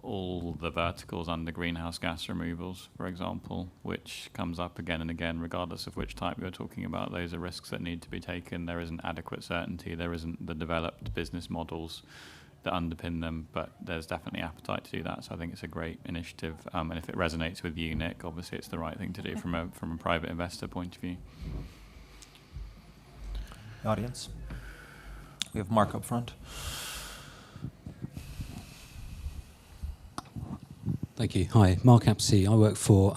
all the verticals under greenhouse gas removals, for example, which comes up again and again, regardless of which type you're talking about. Those are risks that need to be taken. There isn't adequate certainty. There isn't the developed business models that underpin them, but there's definitely appetite to do that. So I think it's a great initiative. And if it resonates with you, Nick, obviously it's the right thing to do from a private investor point of view. Audience? We have Mark up front. Thank you. Hi, Mark Apsey. I work for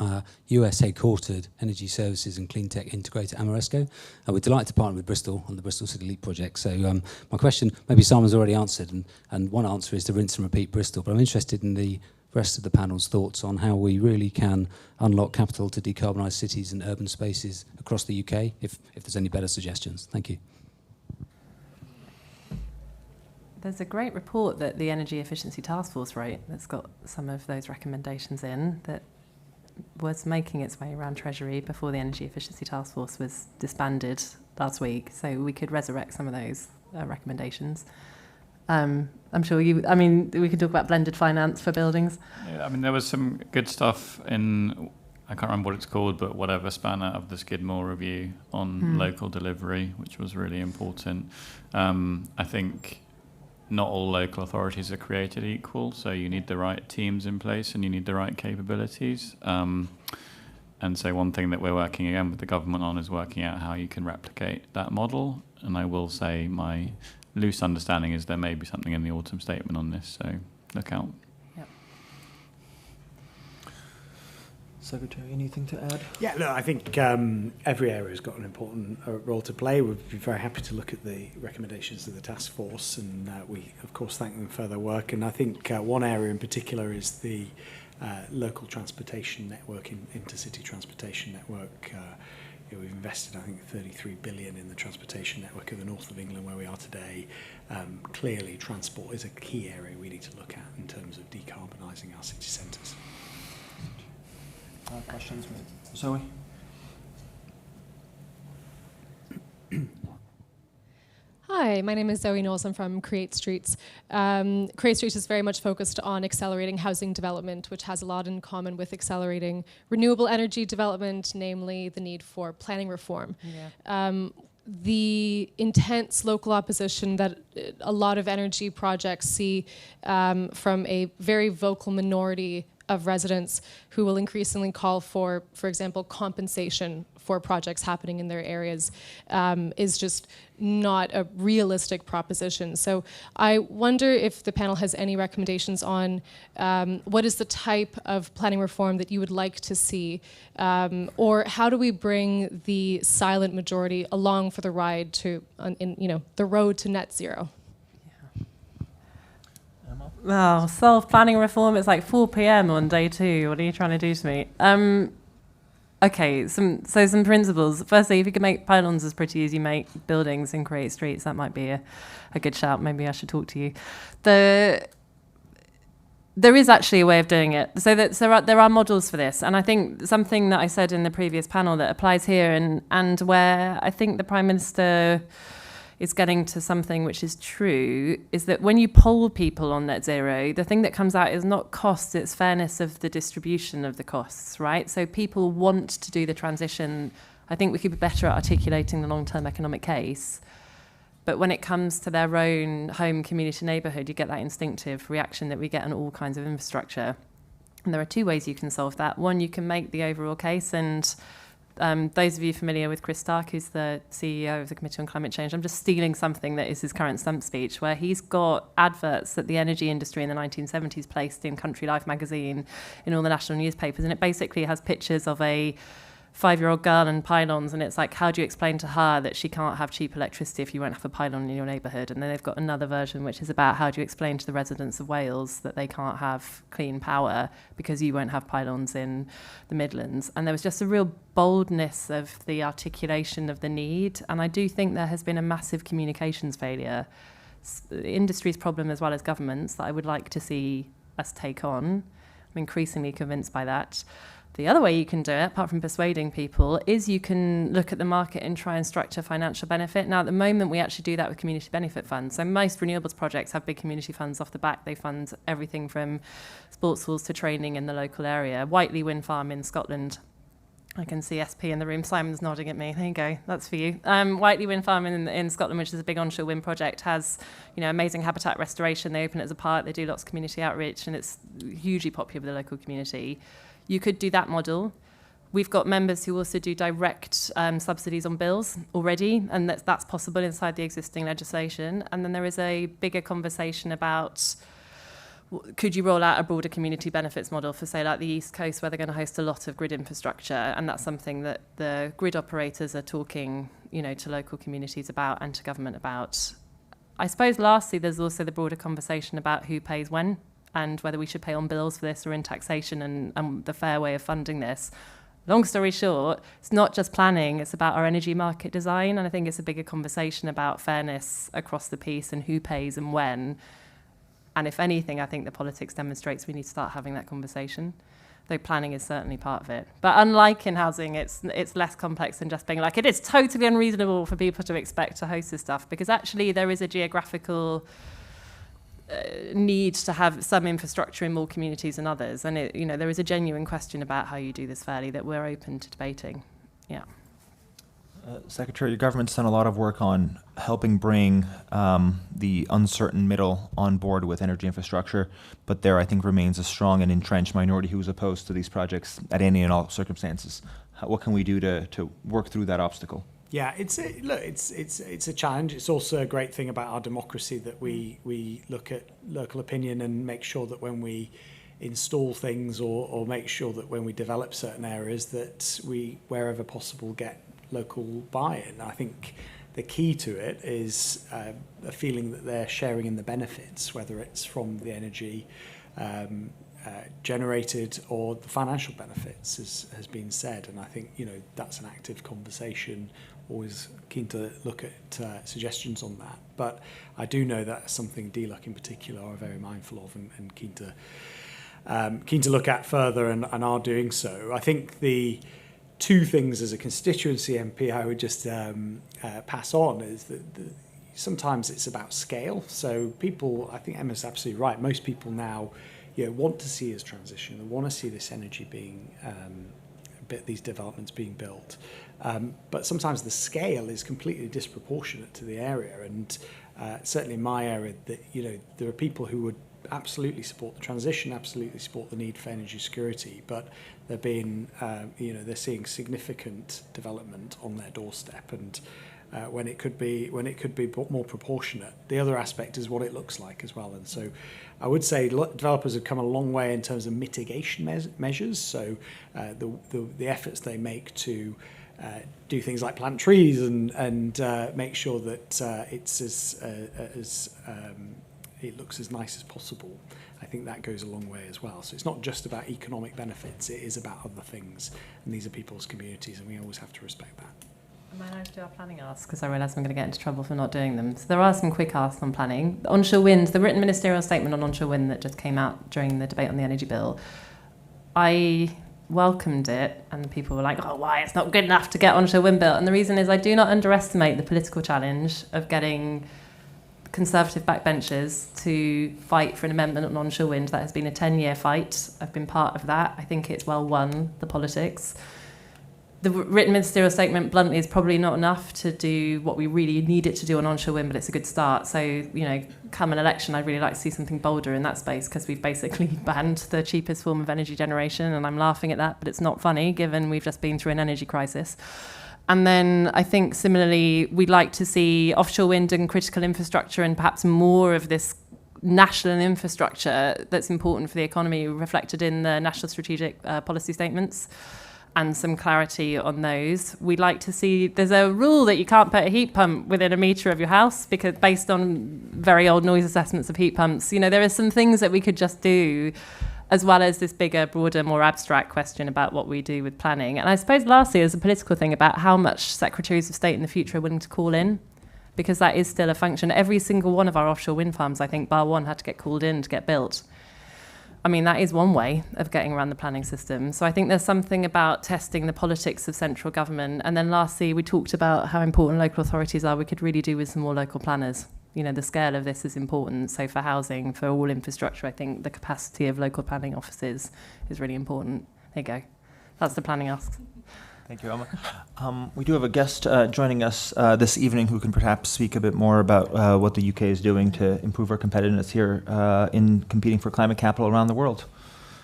US headquartered energy services and clean tech integrator Ameresco. We're delighted to partner with Bristol on the Bristol City Leap project. So my question, maybe Simon's already answered, and one answer is to rinse and repeat Bristol, but I'm interested in the rest of the panel's thoughts on how we really can unlock capital to decarbonise cities and urban spaces across the UK, if there's any better suggestions. Thank you. There's a great report that the Energy Efficiency Task Force wrote that's got some of those recommendations in that was making its way around Treasury before the Energy Efficiency Task Force was disbanded last week. So we could resurrect some of those recommendations. I'm sure we could talk about blended finance for buildings. Yeah, there was some good stuff in, I can't remember what it's called, but whatever span out of the Skidmore review on local delivery, which was really important. I think not all local authorities are created equal, so you need the right teams in place and you need the right capabilities. And so one thing that we're working again with the government on is working out how you can replicate that model. And I will say my loose understanding is there may be something in the autumn statement on this, so look out. Yep. Secretary, anything to add? Yeah, look, I think every area has got an important role to play. We'd be very happy to look at the recommendations of the task force, and we, of course, thank them for their work. And I think one area in particular is the local transportation network, intercity transportation network. We've invested, I think, 33 billion in the transportation network in the north of England where we are today. Clearly, transport is a key area we need to look at in terms of decarbonising our city centres. Questions? Zoe? Hi, my name is Zoe Knowles. I'm from Create Streets. Create Streets is very much focused on accelerating housing development, which has a lot in common with accelerating renewable energy development, namely the need for planning reform. Yeah. The intense local opposition that a lot of energy projects see from a very vocal minority of residents who will increasingly call for example, compensation for projects happening in their areas is just not a realistic proposition. So I wonder if the panel has any recommendations on what is the type of planning reform that you would like to see, or how do we bring the silent majority along for the ride to, the road to net zero? Well, self-planning reform, it's like 4 p.m. on day 2. What are you trying to do to me? Okay, some principles. Firstly, if you can make pylons as pretty as you make buildings and create streets, that might be a good shout. Maybe I should talk to you. There is actually a way of doing it. So there are models for this. And I think something that I said in the previous panel that applies here and where I think the Prime Minister is getting to something which is true, is that when you poll people on net zero, the thing that comes out is not costs, it's fairness of the distribution of the costs, right? So people want to do the transition. I think we could be better at articulating the long-term economic case. But when it comes to their own home, community, neighbourhood, you get that instinctive reaction that we get on all kinds of infrastructure. And there are 2 ways you can solve that. One, you can make the overall case, and those of you familiar with Chris Stark, who's the CEO of the Committee on Climate Change, I'm just stealing something that is his current stump speech, where he's got adverts that the energy industry in the 1970s placed in Country Life magazine, in all the national newspapers, and it basically has pictures of a 5-year-old girl and pylons, and it's like, how do you explain to her that she can't have cheap electricity if you won't have a pylon in your neighbourhood? And then they've got another version which is about how do you explain to the residents of Wales that they can't have clean power because you won't have pylons in the Midlands. And there was just a real boldness of the articulation of the need, and I do think there has been a massive communications failure, the industry's problem as well as governments, that I would like to see us take on. I'm increasingly convinced by that. The other way you can do it, apart from persuading people, is you can look at the market and try and structure financial benefit. Now, at the moment, we actually do that with community benefit funds. So most renewables projects have big community funds off the back. They fund everything from sports halls to training in the local area. Whiteley Wind Farm in Scotland. I can see SP in the room. Simon's nodding at me. There you go. That's for you. Whiteley Wind Farm in Scotland, which is a big onshore wind project, has amazing habitat restoration. They open it as a park. They do lots of community outreach, and it's hugely popular with the local community. You could do that model. We've got members who also do direct subsidies on bills already, and that's possible inside the existing legislation. And then there is a bigger conversation about, could you roll out a broader community benefits model for, say, like the East Coast, where they're going to host a lot of grid infrastructure, and that's something that the grid operators are talking, to local communities about and to government about. I suppose lastly, there's also the broader conversation about who pays when, and whether we should pay on bills for this or in taxation, and the fair way of funding this. Long story short, it's not just planning, it's about our energy market design, and I think it's a bigger conversation about fairness across the piece and who pays and when. And if anything, I think the politics demonstrates we need to start having that conversation, though planning is certainly part of it. But unlike in housing, it's less complex than just being like, it is totally unreasonable for people to expect to host this stuff, because actually there is a geographical need to have some infrastructure in more communities than others, and there is a genuine question about how you do this fairly that we're open to debating. Yeah. Secretary, your government's done a lot of work on helping bring the uncertain middle on board with energy infrastructure, but there I think remains a strong and entrenched minority who is opposed to these projects at any and all circumstances. What can we do to work through that obstacle? Yeah, it's a challenge. It's also a great thing about our democracy that we look at local opinion and make sure that when we install things or make sure that when we develop certain areas that we, wherever possible, get local buy-in. I think the key to it is a feeling that they're sharing in the benefits, whether it's from the energy generated or the financial benefits, as has been said. And I think, you know, that's an active conversation. Always keen to look at suggestions on that. But I do know that's something DLUC in particular are very mindful of and keen to look at further and are doing so. I think the two things as a constituency MP I would just pass on is that sometimes it's about scale. So people, I think Emma's absolutely right, most people now want to see us transition. They want to see this energy being, these developments being built. But sometimes the scale is completely disproportionate to the area. And certainly in my area, there are people who would absolutely support the transition, absolutely support the need for energy security, but they're being, they're seeing significant development on their doorstep. And when it could be more proportionate. The other aspect is what it looks like as well. And so I would say developers have come a long way in terms of mitigation measures. So the efforts they make to do things like plant trees and make sure that it's it looks as nice as possible. I think that goes a long way as well. So it's not just about economic benefits, it is about other things. And these are people's communities, and we always have to respect that. Am I allowed to do our planning asks? Because I realise I'm going to get into trouble for not doing them. So there are some quick asks on planning. The onshore wind, the written ministerial statement on onshore wind that just came out during the debate on the energy bill, I welcomed it, and people were like, oh, why? It's not good enough to get onshore wind built. And the reason is I do not underestimate the political challenge of getting Conservative backbenchers to fight for an amendment on onshore wind. That has been a 10-year fight. I've been part of that. I think it's well won, the politics. The written ministerial statement, bluntly, is probably not enough to do what we really need it to do on onshore wind, but it's a good start. So, come an election, I'd really like to see something bolder in that space, because we've basically banned the cheapest form of energy generation, and I'm laughing at that, but it's not funny, given we've just been through an energy crisis. And then I think, similarly, we'd like to see offshore wind and critical infrastructure and perhaps more of this national infrastructure that's important for the economy reflected in the national strategic policy statements, and some clarity on those. We'd like to see, there's a rule that you can't put a heat pump within a metre of your house, because based on very old noise assessments of heat pumps, there are some things that we could just do, as well as this bigger, broader, more abstract question about what we do with planning. And I suppose lastly, there's a political thing about how much secretaries of state in the future are willing to call in, because that is still a function. Every single one of our offshore wind farms, I think, bar one, had to get called in to get built. I mean, that is one way of getting around the planning system. So I think there's something about testing the politics of central government. And then lastly, we talked about how important local authorities are. We could really do with some more local planners. The scale of this is important. So for housing, for all infrastructure, I think the capacity of local planning offices is really important. There you go. That's the planning ask. Thank you, Emma. We do have a guest joining us this evening who can perhaps speak a bit more about what the UK is doing to improve our competitiveness here in competing for climate capital around the world.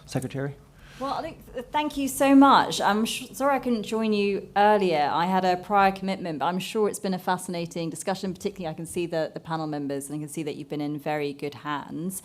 Secretary? Well, I think thank you so much. I'm sorry I couldn't join you earlier. I had a prior commitment, but I'm sure it's been a fascinating discussion. Particularly, I can see the panel members, and I can see that you've been in very good hands.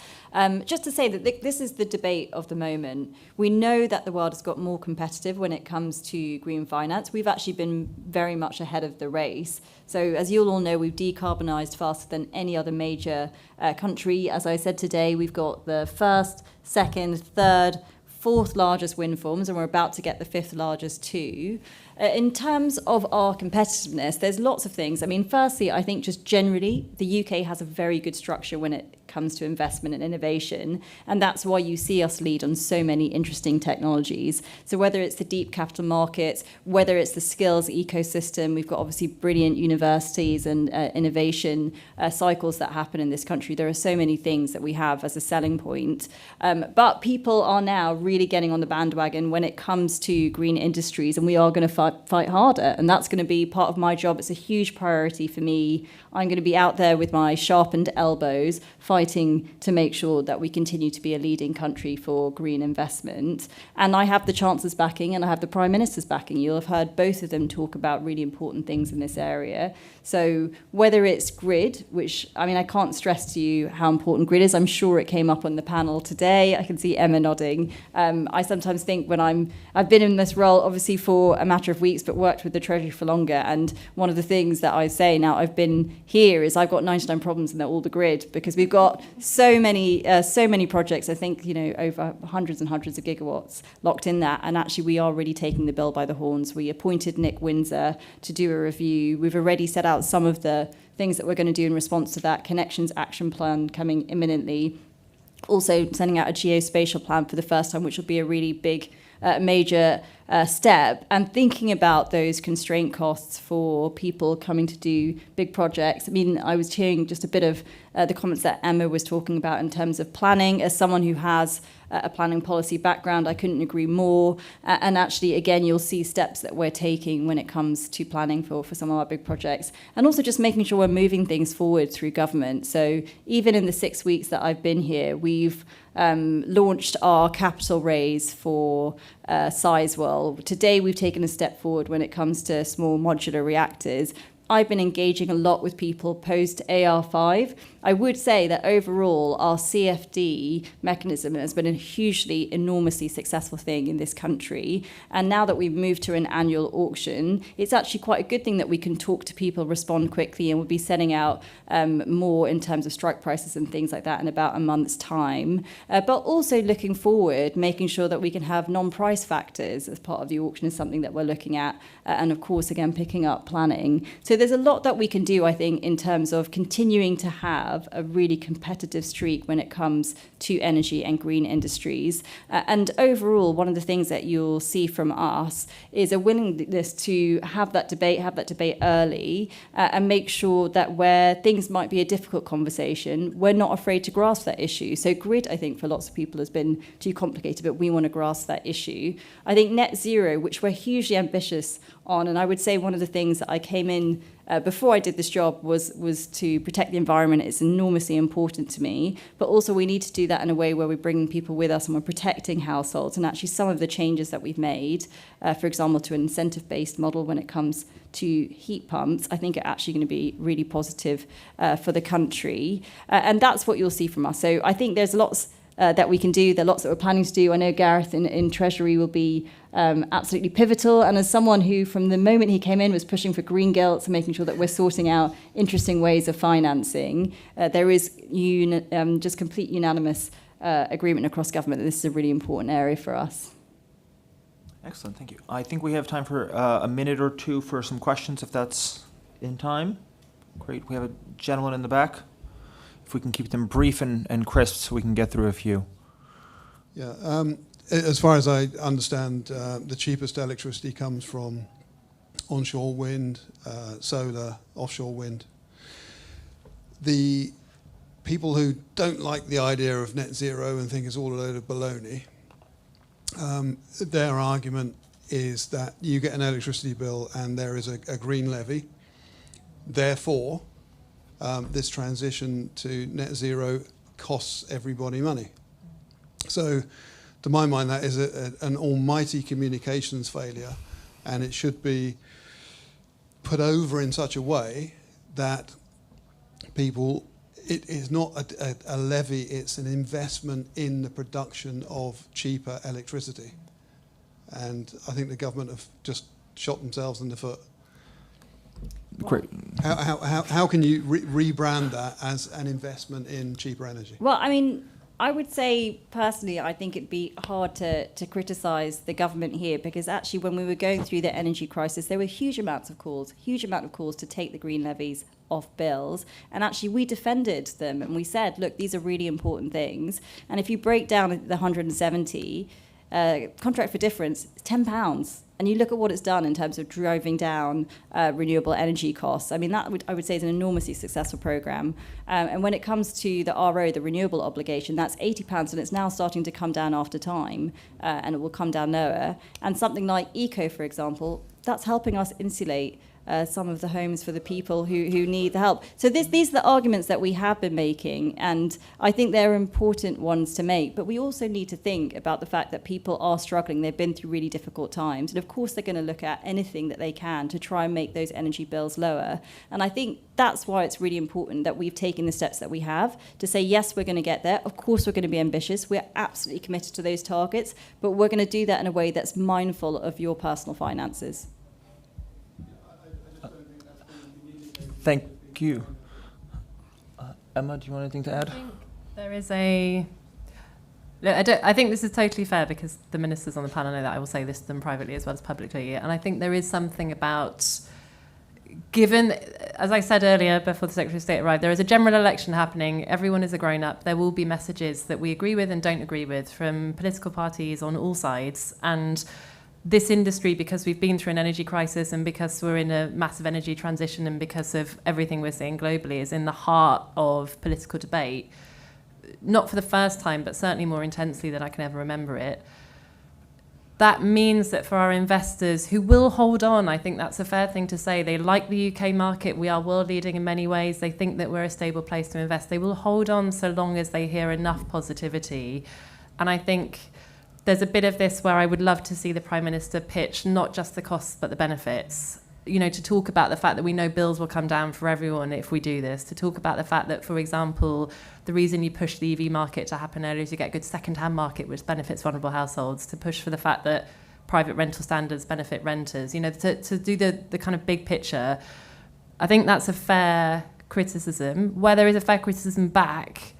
Just to say that this is the debate of the moment. We know that the world has got more competitive when it comes to green finance. We've actually been very much ahead of the race. So as you'll all know, we've decarbonised faster than any other major country. As I said today, we've got the first, second, third, fourth largest wind farms, and we're about to get the fifth largest too. In terms of our competitiveness, there's lots of things. I mean, firstly, I think just generally, the UK has a very good structure when it comes to investment and innovation, and that's why you see us lead on so many interesting technologies. So whether it's the deep capital markets, whether it's the skills ecosystem, we've got obviously brilliant universities and innovation cycles that happen in this country. There are so many things that we have as a selling point. But people are now really getting on the bandwagon when it comes to green industries, and we are going to fight harder, and that's going to be part of my job. It's a huge priority for me. I'm going to be out there with my sharpened elbows fighting fighting to make sure that we continue to be a leading country for green investment. And I have the Chancellor's backing and I have the Prime Minister's backing. You'll have heard both of them talk about really important things in this area. So whether it's grid, which, I mean, I can't stress to you how important grid is. I'm sure it came up on the panel today. I can see Emma nodding. I sometimes think when I've been in this role, obviously for a matter of weeks, but worked with the Treasury for longer. And one of the things that I say now I've been here is I've got 99 problems and they're all the grid, because we've got so many projects, I think, over hundreds and hundreds of gigawatts locked in that. And actually we are really taking the bill by the horns. We appointed Nick Windsor to do a review. We've already set out some of the things that we're going to do in response to that. Connections Action Plan coming imminently. Also sending out a geospatial plan for the first time, which will be a really big, major step, and thinking about those constraint costs for people coming to do big projects. I mean, I was hearing just a bit of the comments that Emma was talking about in terms of planning. As someone who has a planning policy background, I couldn't agree more. And actually, again, you'll see steps that we're taking when it comes to planning for some of our big projects. And also just making sure we're moving things forward through government. So even in the 6 weeks that I've been here, we've launched our capital raise for Sizewell. Today, we've taken a step forward when it comes to small modular reactors. I've been engaging a lot with people post AR5. I would say that overall, our CFD mechanism has been a hugely, enormously successful thing in this country. And now that we've moved to an annual auction, it's actually quite a good thing that we can talk to people, respond quickly, and we'll be setting out more in terms of strike prices and things like that in about a month's time. But also looking forward, making sure that we can have non-price factors as part of the auction is something that we're looking at. And of course, again, picking up planning. So there's a lot that we can do, I think, in terms of continuing to have a really competitive streak when it comes to energy and green industries. And overall, one of the things that you'll see from us is a willingness to have that debate early, and make sure that where things might be a difficult conversation, we're not afraid to grasp that issue. So grid, I think, for lots of people has been too complicated, but we want to grasp that issue. I think net zero, which we're hugely ambitious on, and I would say one of the things that I came in before I did this job was to protect the environment. It's enormously important to me, but also we need to do that in a way where we're bringing people with us and we're protecting households. And actually some of the changes that we've made, for example, to an incentive-based model when it comes to heat pumps, I think are actually going to be really positive for the country. And that's what you'll see from us. So I think there's lots that we can do. There are lots that we're planning to do. I know Gareth in Treasury will be absolutely pivotal. And as someone who, from the moment he came in, was pushing for green gilts and making sure that we're sorting out interesting ways of financing, there is just complete unanimous agreement across government that this is a really important area for us. Excellent, thank you. I think we have time for a minute or two for some questions, if that's in time. Great, we have a gentleman in the back. If we can keep them brief and crisp so we can get through a few. Yeah, as far as I understand, the cheapest electricity comes from onshore wind, solar, offshore wind. The people who don't like the idea of net zero and think it's all a load of baloney, their argument is that you get an electricity bill and there is a green levy. Therefore, this transition to net zero costs everybody money. So, to my mind, that is an almighty communications failure, and it should be put over in such a way that people, it is not a levy, it's an investment in the production of cheaper electricity. And I think the government have just shot themselves in the foot. Great. How can you rebrand that as an investment in cheaper energy? Well, I mean, I would say personally, I think it'd be hard to criticise the government here, because actually when we were going through the energy crisis, there were huge amount of calls to take the green levies off bills. And actually we defended them and we said, look, these are really important things. And if you break down the 170, contract for difference, £10. And you look at what it's done in terms of driving down renewable energy costs. I mean, I would say is an enormously successful program. And when it comes to the RO, the renewable obligation, that's £80, and it's now starting to come down after time, and it will come down lower. And something like ECO, for example, that's helping us insulate some of the homes for the people who need the help. So these are the arguments that we have been making, and I think they're important ones to make. But we also need to think about the fact that people are struggling. They've been through really difficult times, and of course they're going to look at anything that they can to try and make those energy bills lower. And I think that's why it's really important that we've taken the steps that we have to say, yes, we're going to get there. Of course, we're going to be ambitious. We're absolutely committed to those targets, but we're going to do that in a way that's mindful of your personal finances. Thank you. Emma, do you want anything to add? I think there is I think this is totally fair because the ministers on the panel know that I will say this to them privately as well as publicly. And I think there is something about, given, as I said earlier before the Secretary of State arrived, there is a general election happening. Everyone is a grown-up. There will be messages that we agree with and don't agree with from political parties on all sides. And this industry, because we've been through an energy crisis and because we're in a massive energy transition and because of everything we're seeing globally, is in the heart of political debate, not for the first time, but certainly more intensely than I can ever remember it. That means that for our investors who will hold on, I think that's a fair thing to say, they like the UK market, we are world leading in many ways, they think that we're a stable place to invest, they will hold on so long as they hear enough positivity. And I think there's a bit of this where I would love to see the Prime Minister pitch not just the costs but the benefits. You know, to talk about the fact that we know bills will come down for everyone if we do this, to talk about the fact that, for example, the reason you push the EV market to happen earlier is you get a good second-hand market which benefits vulnerable households, to push for the fact that private rental standards benefit renters, you know, to do the kind of big picture. I think that's a fair criticism. Where there is a fair criticism back,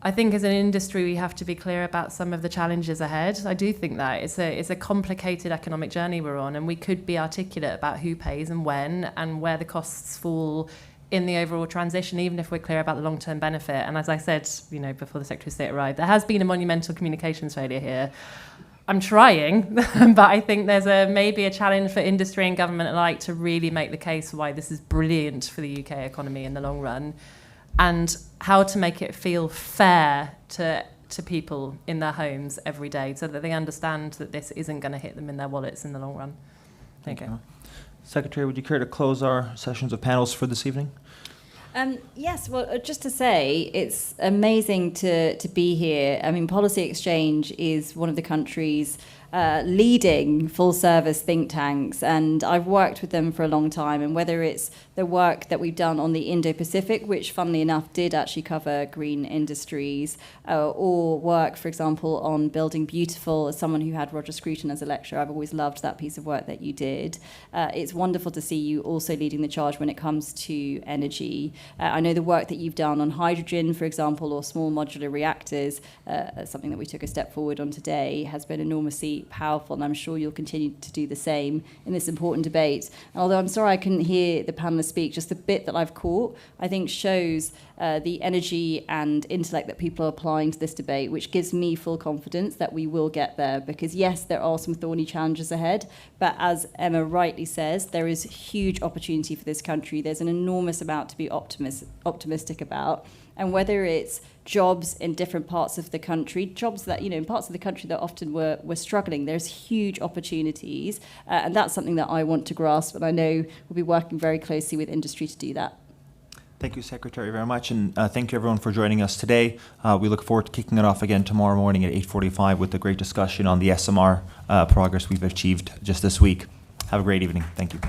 I think as an industry we have to be clear about some of the challenges ahead. I do think that it's a complicated economic journey we're on, and we could be articulate about who pays and when and where the costs fall in the overall transition, even if we're clear about the long-term benefit. And as I said, you know, before the Secretary of State arrived, there has been a monumental communications failure here. I'm trying, but I think there's maybe a challenge for industry and government alike to really make the case why this is brilliant for the UK economy in the long run, and how to make it feel fair to people in their homes every day so that they understand that this isn't going to hit them in their wallets in the long run. Thank you. Secretary, would you care to close our sessions of panels for this evening? Yes, well, just to say, it's amazing to be here. I mean, Policy Exchange is one of the country's leading full-service think tanks, and I've worked with them for a long time, and whether it's the work that we've done on the Indo-Pacific, which funnily enough did actually cover green industries, or work, for example, on Building Beautiful, as someone who had Roger Scruton as a lecturer, I've always loved that piece of work that you did. It's wonderful to see you also leading the charge when it comes to energy. I know the work that you've done on hydrogen, for example, or small modular reactors, something that we took a step forward on today, has been enormously powerful, and I'm sure you'll continue to do the same in this important debate. And although I'm sorry I couldn't hear the panelists speak, just the bit that I've caught, I think shows the energy and intellect that people are applying to this debate, which gives me full confidence that we will get there. Because yes, there are some thorny challenges ahead, but as Emma rightly says, there is huge opportunity for this country. There's an enormous amount to be optimistic about. And whether it's jobs in different parts of the country, jobs that, you know, in parts of the country that often were struggling, there's huge opportunities. And that's something that I want to grasp. And I know we'll be working very closely with industry to do that. Thank you, Secretary, very much. And thank you, everyone, for joining us today. We look forward to kicking it off again tomorrow morning at 8:45 with a great discussion on the SMR progress we've achieved just this week. Have a great evening. Thank you.